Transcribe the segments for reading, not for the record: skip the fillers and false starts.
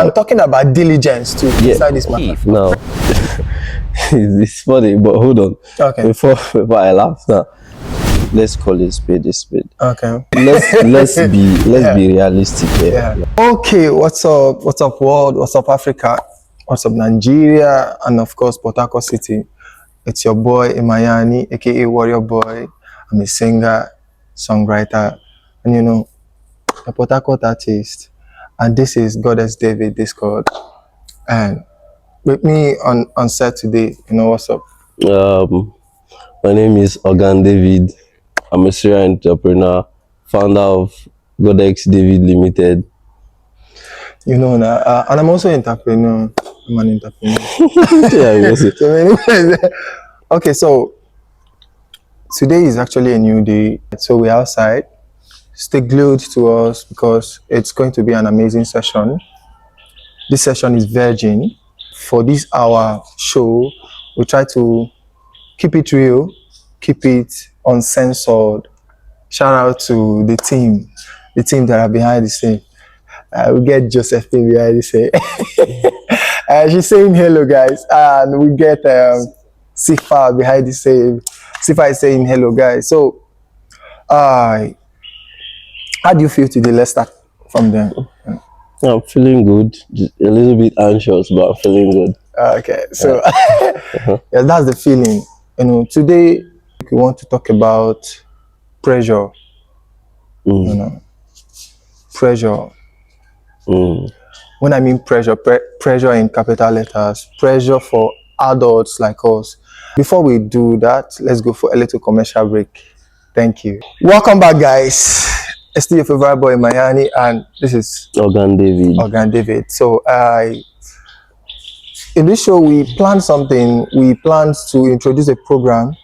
I'm talking about diligence too. Yeah. Inside this matter. Now, it's funny, but hold on. Okay. Before I laugh now, let's call it spade a spade. Okay. Let's be realistic here. Yeah. Okay. What's up? What's up, world? What's up, Africa? What's up, Nigeria? And of course, Port Harcourt City. It's your boy Emmayanny, aka Warrior Boy. I'm a singer, songwriter, and you know, a Port Harcourt artist. And this is Goddess David Discord. And with me on set today, you know what's up? My name is Ogan David. I'm a serial entrepreneur, founder of Godex David Limited. You know now, and I'm also an entrepreneur. I'm an entrepreneur. Yeah, So anyways, okay, so today is actually a new day. So we're outside. Stay glued to us because it's going to be an amazing session. This session is virgin. For this hour show, we try to keep it real, keep it uncensored. Shout out to the team that are behind the scene. We get Josephine behind the scene. She's saying hello, guys, and we get Sifa behind the scene. Sifa is saying hello, guys. So, how do you feel today? Let's start from there. I'm feeling good. Just a little bit anxious, but I'm feeling good. Okay, so yeah, that's the feeling. You know, today we want to talk about pressure. You know, pressure. When I mean pressure, pressure in capital letters, pressure for adults like us. Before we do that, let's go for a little commercial break. Thank you. Welcome back, guys. It's still your favorite boy, Emmayanny, and this is Ogan David. So, in this show, we planned something. We planned to introduce a program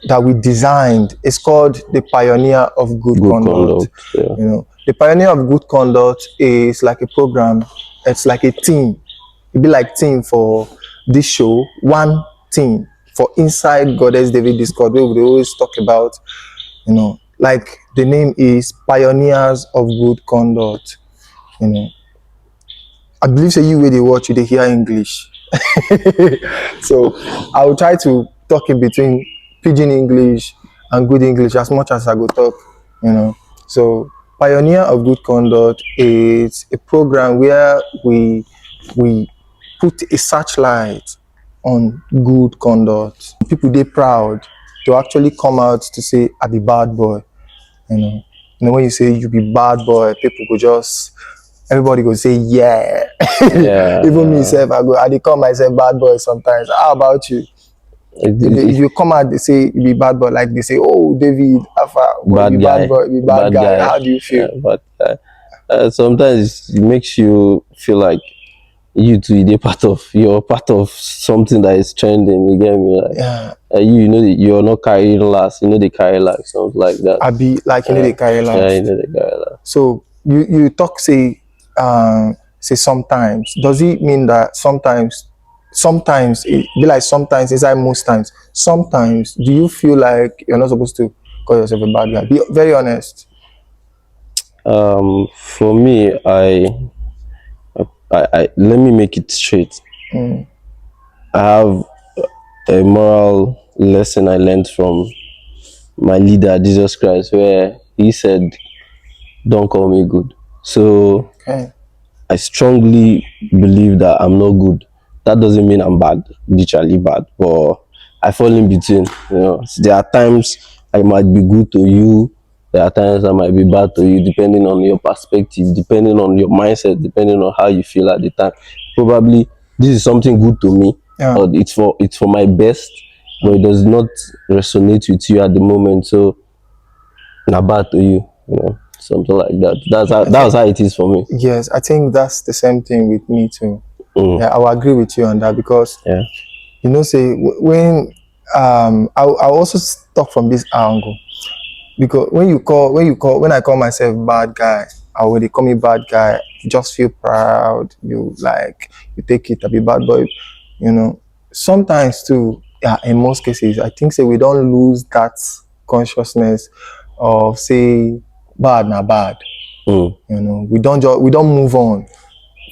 that we designed. It's called the Pioneer of Good Conduct. Yeah. You know, the Pioneer of Good Conduct is like a program. It's like a team. It'd be like team for this show. One team for inside Goddess David Discord. We would always talk about, you know, like the name is Pioneers of Good Conduct. You know, I believe say you really watch, they hear English. So I will try to talk in between pidgin English and good English as much as I go talk, you know. So Pioneer of Good Conduct is a program where we put a searchlight on good conduct. People they proud to actually come out to say I be bad boy. You know when you say you be bad boy, people go just everybody go say yeah. Even me myself, I dey call myself bad boy sometimes. How about you? If you come out, they say you be bad boy, like they say, oh David, Alpha, Bad guy. be bad guy. How do you feel? Yeah, but sometimes it makes you feel like you too, you're part of something that is trending. You get me? Like, Yeah. You know that you're not carrying last. You know they carry last, something like that. I be like they carry last. Yeah, you know they carry last. So you talk say sometimes. Does it mean that sometimes it be like sometimes inside most times? Sometimes do you feel like you're not supposed to call yourself a bad guy? Be very honest. For me, I let me make it straight. I have a moral lesson I learned from my leader, Jesus Christ, where he said, don't call me good. So I strongly believe that I'm not good. That doesn't mean I'm bad, literally bad, but I fall in between. You know, so there are times I might be good to you. There are times I might be bad to you, depending on your perspective, depending on your mindset, depending on how you feel at the time. Probably this is something good to me, or it's for my best, but it does not resonate with you at the moment. So, not bad to you, you know, something like that. That's how it is for me. Yes, I think that's the same thing with me too. Yeah, I will agree with you on that because you know, say when I also talk from this angle. Because when I call myself bad guy, or when they call me bad guy, you just feel proud. You take it to be bad boy, you know. Sometimes too, in most cases, I think say we don't lose that consciousness of say bad na bad. You know, we don't move on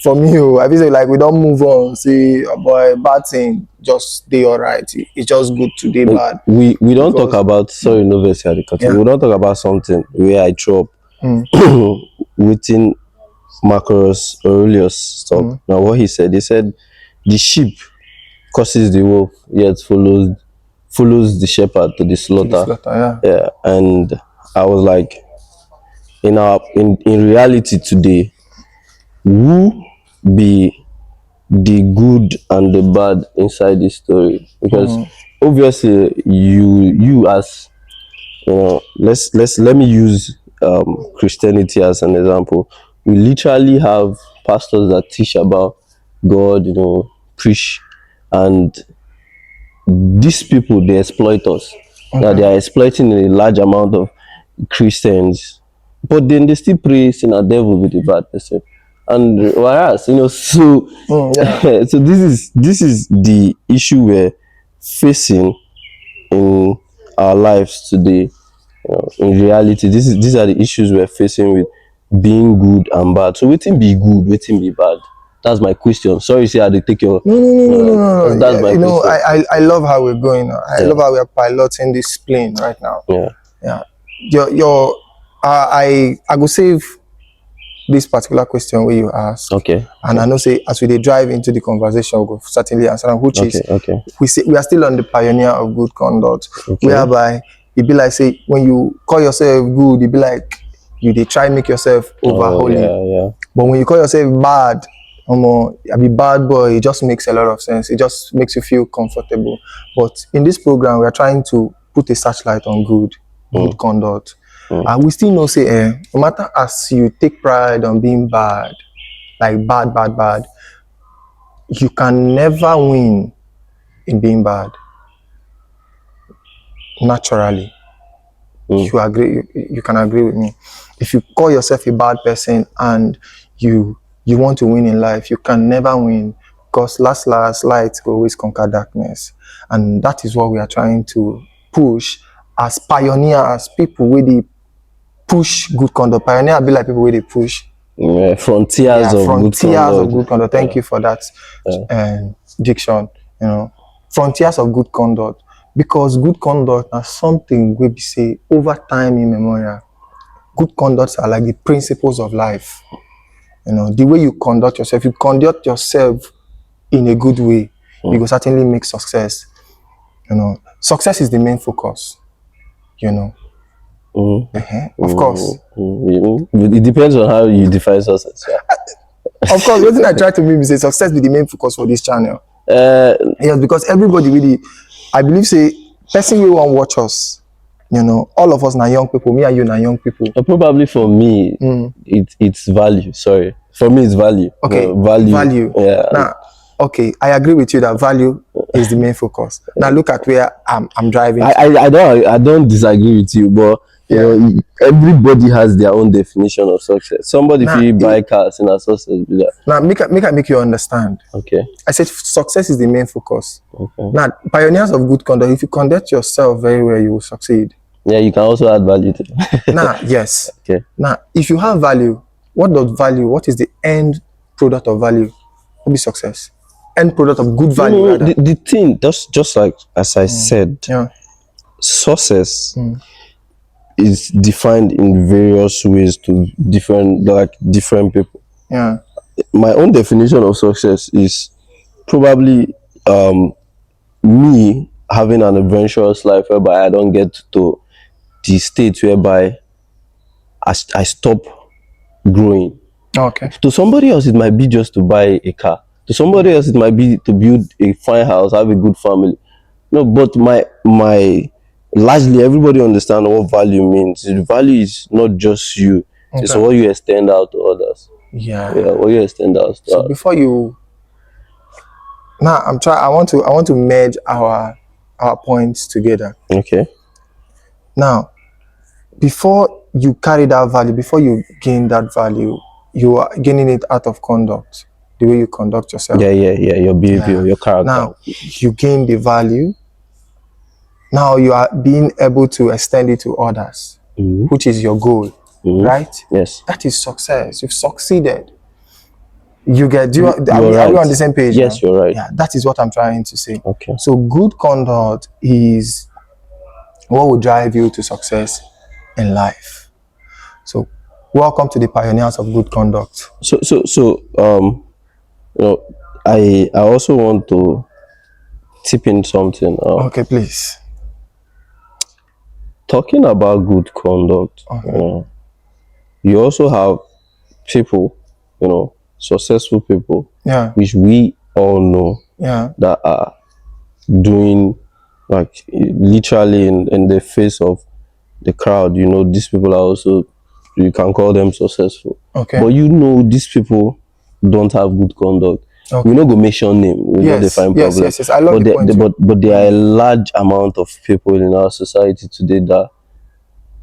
for me, I feel say like we don't move on. Say, oh boy, bad thing, just stay alright. It's just good to be bad. We don't talk Because about, sorry, no verse here, yeah, we don't talk about something where I drop within Marcus Aurelius stuff. Now what he said the sheep causes the wolf, yet follows the shepherd to the to the slaughter. slaughter, yeah. Yeah, and I was like, in reality today, who be the good and the bad inside this story? Because obviously you as let me use Christianity as an example. We literally have pastors that teach about God, preach, and these people, they exploit us. Now they are exploiting a large amount of Christians, but then they still praise in a devil with a bad person. And whereas, so Yeah. so this is the issue we're facing in our lives today. In reality, these are the issues we're facing with being good and bad. So waiting be good, waiting be bad. That's my question. Sorry, say I had to take your. No. That's my question. I love how we're going. I Yeah. love how we're piloting this plane right now. Yeah. Yeah. Your I go save this particular question where you ask. Okay. And I know say as we dey drive into the conversation, we'll certainly answer them, which is Okay. we are still on the pioneer of good conduct, Okay. whereby it be like say when you call yourself good, it be like you dey try make yourself over holy. Yeah. But when you call yourself bad, I be bad boy, it just makes a lot of sense. It just makes you feel comfortable. But in this program, we are trying to put a searchlight on good conduct. And we still know say, no matter as you take pride on being bad, like bad, you can never win in being bad. Naturally. You agree, you can agree with me. If you call yourself a bad person and you want to win in life, you can never win, because last light will always conquer darkness. And that is what we are trying to push as pioneers, people with the push good conduct. Pioneer be like people with the push frontiers of good frontiers of conduct. good conduct. Thank you for that diction. Frontiers of good conduct, because good conduct are something we be say over time immemorial. Good conducts are like the principles of life. The way you conduct yourself, you conduct yourself in a good way, you will certainly make success. Success is the main focus. Of course. It depends on how you define success. Yeah. Of course, what I try to make me say success be the main focus for this channel. Yes, because everybody really, I believe say, person will want watch us. All of us now young people, me and you now young people. Probably for me, it's value. Sorry, for me it's value. Okay, value. Yeah. Now, okay, I agree with you that value is the main focus. Now look at where I'm driving. I don't disagree with you, but everybody has their own definition of success. Somebody if you buy cars in a success be that. Now make you understand. Okay. I said success is the main focus. Okay. Now, pioneers of good conduct, if you conduct yourself very well, you will succeed. Yeah, you can also add value to it. Now, yes. Okay. Now, if you have value, what is the end product of value? Will be success. End product of good value. No, the thing, just like as I said, success is defined in various ways to different people. Yeah. My own definition of success is probably me having an adventurous life whereby I don't get to the state whereby I stop growing. Okay. To somebody else, it might be just to buy a car. To somebody else, it might be to build a fine house, have a good family. No, but my largely everybody understand what value means. The value is not just you; it's what you extend out to others. Yeah, what you extend out. So before you, now I want to merge our points together. Okay. Now, before you carry that value, before you gain that value, you are gaining it out of conduct, the way you conduct yourself. Yeah. Your behavior, your character. Now, you gain the value. Now you are being able to extend it to others, which is your goal, right? Yes. That is success. You've succeeded. You get? Do you, are, You're we, are we right. on the same page? Yes, now? you're right. Yeah, that is what I'm trying to say. Okay. So good conduct is what will drive you to success in life. So welcome to the pioneers of good conduct. You know, I also want to tip in something. Okay, please. Talking about good conduct, Okay. you also have people, successful people, Yeah. which we all know Yeah. that are doing, like, literally in the face of the crowd. These people are also, you can call them successful. Okay. But these people don't have good conduct. Okay. We no go mention name, we not Yes. define Yes. problem. Yes. Yes. I love But the point. but there are a large amount of people in our society today that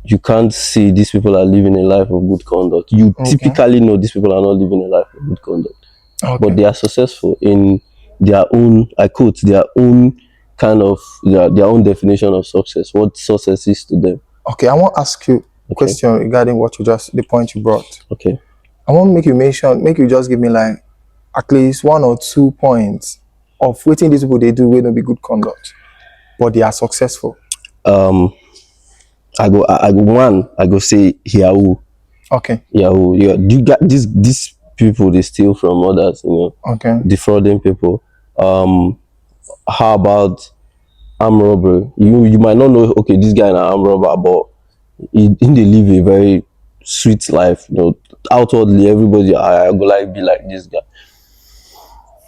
you can't say these people are living a life of good conduct. You typically know these people are not living a life of good conduct. Okay. But they are successful in their own, I quote, their own kind of, their own definition of success, what success is to them. Okay, I want to ask you a question regarding the point you brought. Okay. I want to make you just give me like at least 1 or 2 points of what these people they do will not be good conduct, but they are successful. I go say Yahoo. Okay. Yahoo. Yeah. You got these people, they steal from others, Okay. defrauding people. How about armed robbery? You might not know, okay, this guy is an armed robber, but they live a very sweet life. Outwardly everybody, I go like be like this guy.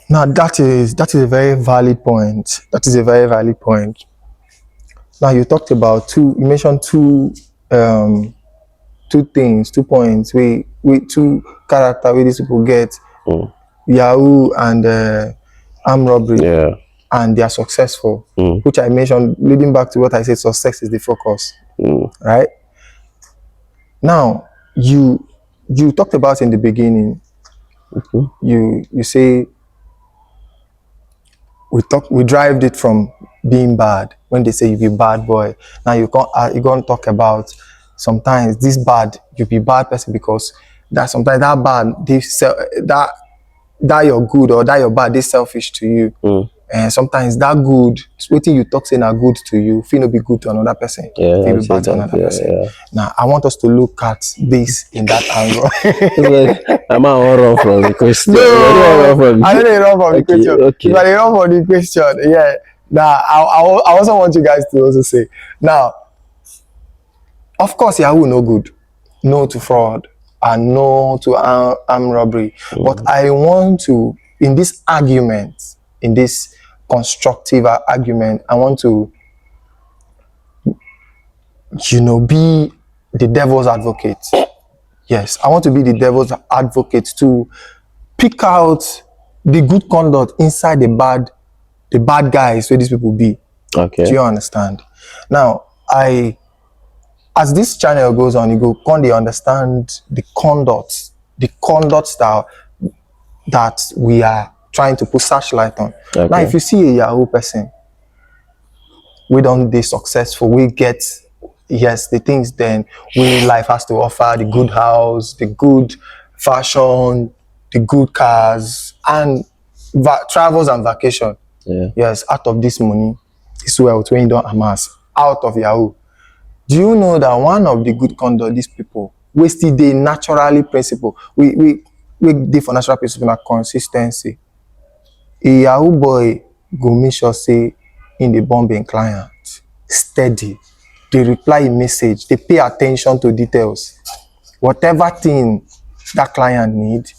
Now that is a very valid point. That is a very valid point. Now you talked about you mentioned two things, 2 points we two character where these people get Yahoo and armed robbery. Yeah. And they are successful, which I mentioned, leading back to what I said, success is the focus, right? Now, you talked about in the beginning, you say we drive it from being bad. When they say you be bad boy, now you can't talk about sometimes this bad, you be bad person because that sometimes that bad, that you're good or that you're bad, they selfish to you. And sometimes that good, waiting you talk saying are good to you, feel no be good to another person. Yeah, Feel be bad to another person. Yeah. Now I want us to look at this in that angle. It's like, I'm not run from the question. No, I don't run from the question. Okay. If I run from the question, yeah. Now I also want you guys to also say. Now, of course, Yahoo no good, no to fraud, and no to armed robbery. But I want to, in this argument, in this constructive argument, I want to, be the devil's advocate. Yes, I want to be the devil's advocate to pick out the good conduct inside the bad guys where these people be. Okay. Do you understand? Now, as this channel goes on, you go they understand the conduct style that we are trying to put searchlight on. Okay. Now, if you see a Yahoo person, we don't be successful, we get the things then we life has to offer, the good house, the good fashion, the good cars, and travels and vacation. Yeah. Yes, out of this money, this wealth when you don't amass out of Yahoo. Do you know that one of the good conduct these people we still dey naturally principle, we dey for natural principle na consistency. A Yahoo boy go make sure say in the bombing client steady, they reply a message, they pay attention to details, whatever thing that client need,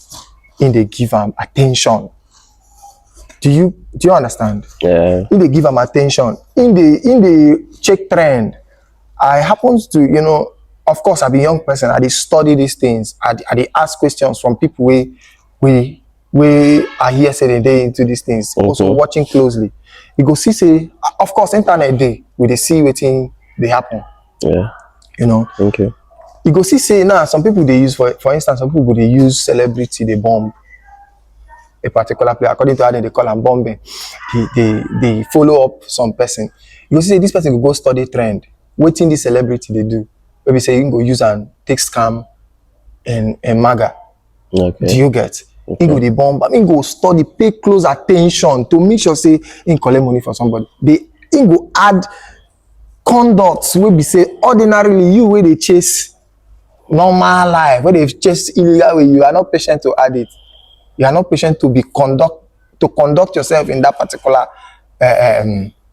in they give am attention. Do you understand? Yeah. In they give am attention, in the check trend. I happens to, of course, I be a young person, I dey study these things, I dey ask questions from people we are here say they into these things, also watching closely. You go say, of course, internet day, we dey see wetin dey happen. Yeah. Okay. You go say now some people they use, for instance, some people they use celebrity, they bomb a particular player according to how they call them bombing. They follow up some person. You go say this person go study trend. Waiting this celebrity they do. Maybe say you can go use and take scam and MAGA. Okay. Do you get? He go the bomb, but he go study, pay close attention to make sure say he collect money for somebody. He go add conducts wey be say ordinarily you wey dey chase normal life, wey dey chase illegal way, you are not patient to add it. You are not patient to conduct yourself in that particular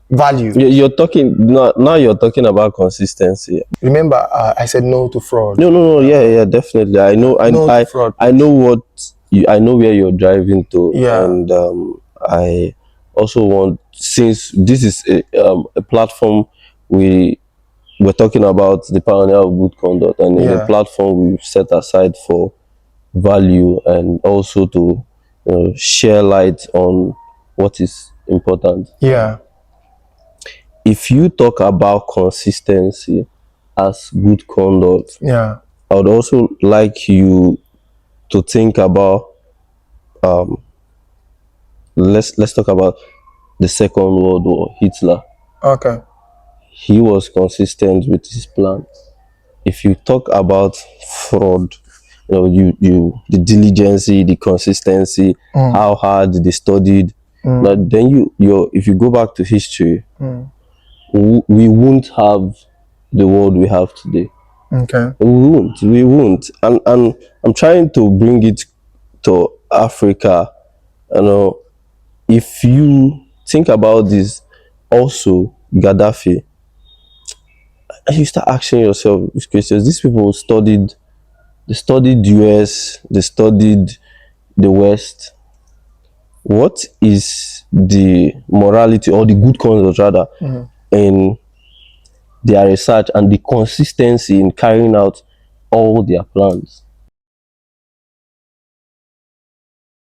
value. You're talking now. You're talking about consistency. Remember, I said no to fraud. No. Yeah, definitely. I know. No to fraud. I know what I know where you're driving to, Yeah. and I also want, since this is a platform we're talking about the pioneer of good conduct, and it's Yeah. a platform we've set aside for value and also to share light on what is important. Yeah. If you talk about consistency as good conduct, Yeah. I would also like you to think about let's talk about the Second World War. Hitler, Okay. he was consistent with his plan. If you talk about fraud, you the diligence, the consistency, how hard they studied. Now, then you if you go back to history, we won't have the world we have today. Okay. We won't. And I'm trying to bring it to Africa. If you think about this, also Gaddafi, and you start asking yourself these questions. These people they studied US, they studied the West. What is the morality or the good conduct rather in their research and the consistency in carrying out all their plans?